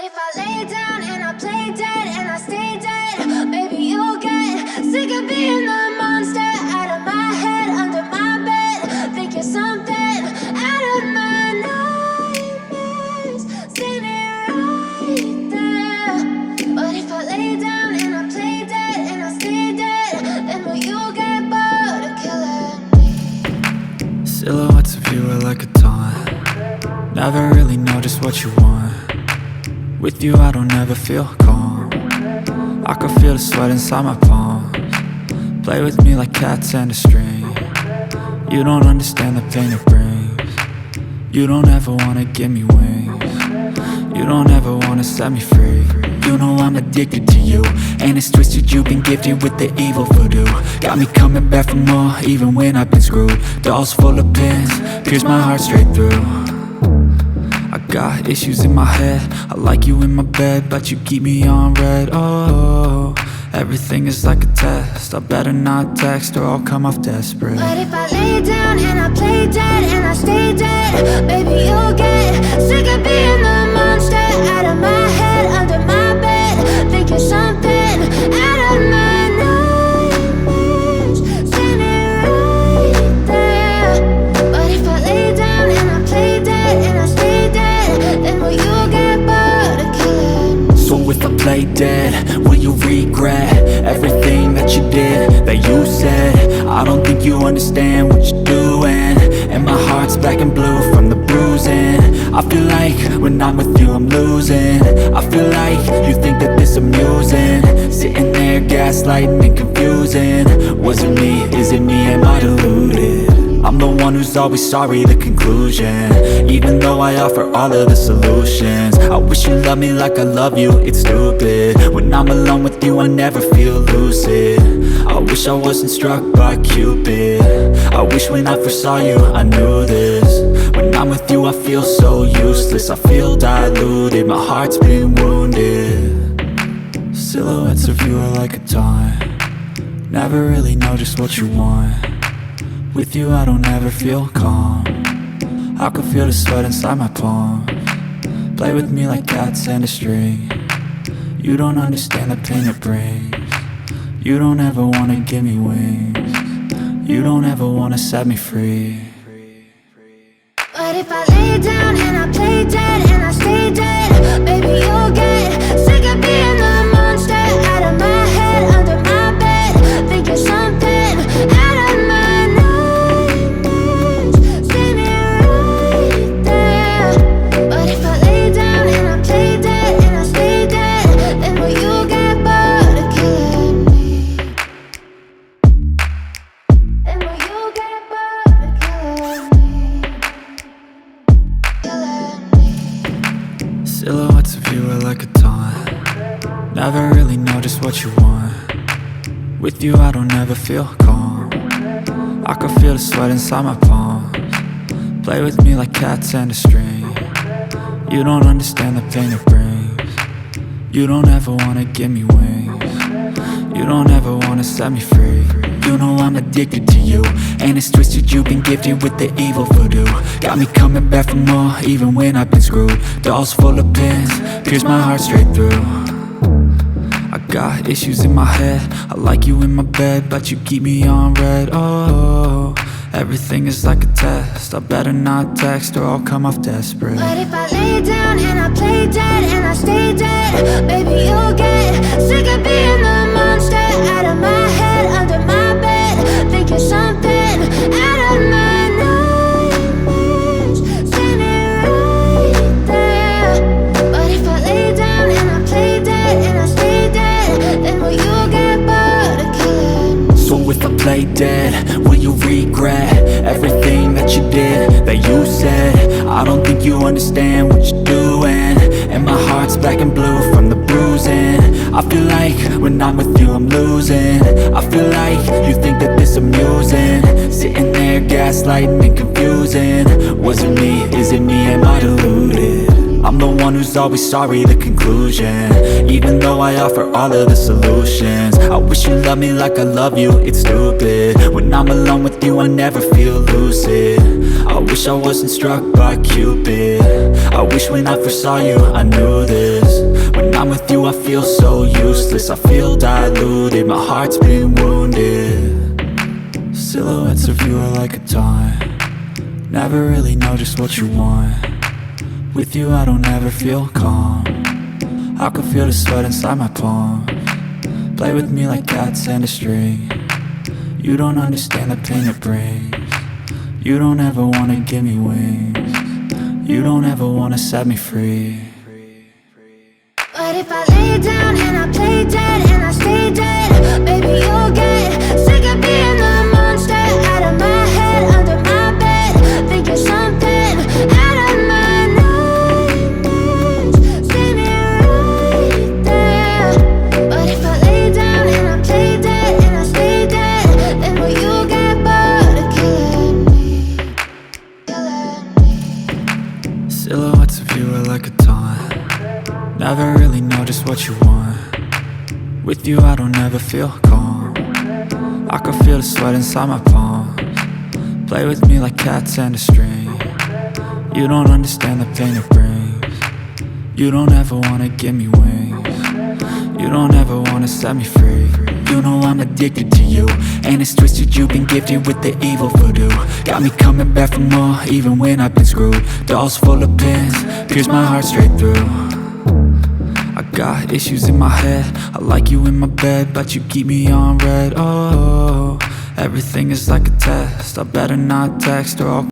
But if I lay down and I play dead and I stay dead, maybe you'll get sick of being the monster out of my head, under my bed. Think you're something out of my nightmares, standing right there. But if I lay down and I play dead and I stay dead, then will you get bored of killing me? Silhouettes of you are like a taunt. Never really know just what you want. With you I don't ever feel calm. I can feel the sweat inside my palms. Play with me like cats and a string. You don't understand the pain it brings. You don't ever wanna give me wings. You don't ever wanna set me free. You know I'm addicted to you, and it's twisted, you've been gifted with the evil voodoo. Got me coming back for more, even when I've been screwed. Dolls full of pins, pierce my heart straight through. I got issues in my head, I like you in my bed, but you keep me on red. Oh, everything is like a test, I better not text or I'll come off desperate. But if I lay down and I play dead and I stay dead, maybe you'll get sick of being the monster out of my head, under my bed. Think you're something out of my nightmares, standing right there. But if I lay down and I play dead and I stay dead, then will you get bored of killing me? So if I play dead, will you regret everything that you did, that you said? I don't think you understand what you're doing, and my heart's black and blue from the bruising. I feel like when I'm with you I'm losing. I feel like you think that this amusing, sitting there gaslighting and confusing. Was it me? Is it me? Am I deluded? I'm the one who's always sorry, the conclusion, even though I offer all of the solutions. I wish you loved me like I love you, it's stupid. When I'm alone with you I never feel lucid. I wish I wasn't struck by Cupid. I wish when I first saw you I knew this. When I'm with you I feel so useless, I feel diluted, my heart's been wounded. Silhouettes of you are like a taunt. Never really know just what you want. With you I don't ever feel calm. I can feel the sweat inside my palms. Play with me like cats and a string. You don't understand the pain it brings. You don't ever wanna give me wings. You don't ever wanna set me free. But if I lay down and I play dead and I stay dead, maybe you'll get sick of being the monster out of my head, under my bed. Think you're something out of my nightmares, standing right there. But if I lay down and I play dead and I stay dead, then will you get bored of killing me? Then will you get bored of killing me? Silhouettes of you are like a taunt. Never really know just what you want. With you I don't ever feel calm. I can feel the sweat inside my palms. Play with me like cats and a string. You don't understand the pain it brings. You don't ever wanna give me wings. You don't ever wanna set me free. You know I'm addicted to you, and it's twisted, you've been gifted with the evil voodoo. Got me coming back for more, even when I've been screwed. Dolls full of pins, pierce my heart straight through. I got issues in my head, I like you in my bed, but you keep me on red. Oh, everything is like a test, I better not text or I'll come off desperate. But if I lay down and I play dead and I stay dead, maybe you'll get sick of being the monster out of my head, under my bed. Think you're something out of my nightmares, standing right there. But if I lay down and I play dead and I stay dead, then will you get bored of killing me? So if I play dead, will you regret everything that you did, that you said? I don't think you understand what you're doing, and my heart's black and blue from the bruising. I feel like when I'm with you I'm losing. I feel like you think that this amusing, sitting there gaslighting and confusing. Was it me? Is it me? Am I deluded? I'm the one who's always sorry, the conclusion, even though I offer all of the solutions. I wish you loved me like I love you, it's stupid. When I'm alone with you I never feel lucid. I wish I wasn't struck by Cupid. I wish when I first saw you I knew this. with you I feel so useless, I feel diluted, my heart's been wounded. Silhouettes of you are like a taunt, never really know just what you want. With you I don't ever feel calm, I can feel the sweat inside my palm. Play with me like cats and a string, you don't understand the pain it brings. You don't ever wanna give me wings, you don't ever wanna set me free. But if I lay down and I play dead and I stay dead, baby you'll get sick of being the monster out of my head, under my bed, thinking something out of my nightmares, standing right there. But if I lay down and I play dead and I stay dead, then will you get bored of killing me, killing me? Silhouettes of you are like a taunt, never really know just what you want. With you I don't ever feel calm, I can feel the sweat inside my palms. Play with me like cats and a string, you don't understand the pain it brings. You don't ever wanna give me wings, you don't ever wanna set me free. You know I'm addicted to you, and it's twisted you've been gifted with the evil voodoo. Got me coming back for more, even when I've been screwed. Dolls full of pins, pierce my heart straight through. I got issues in my head, I like you in my bed, but you keep me on red. Oh, everything is like a test, I better not text or I'll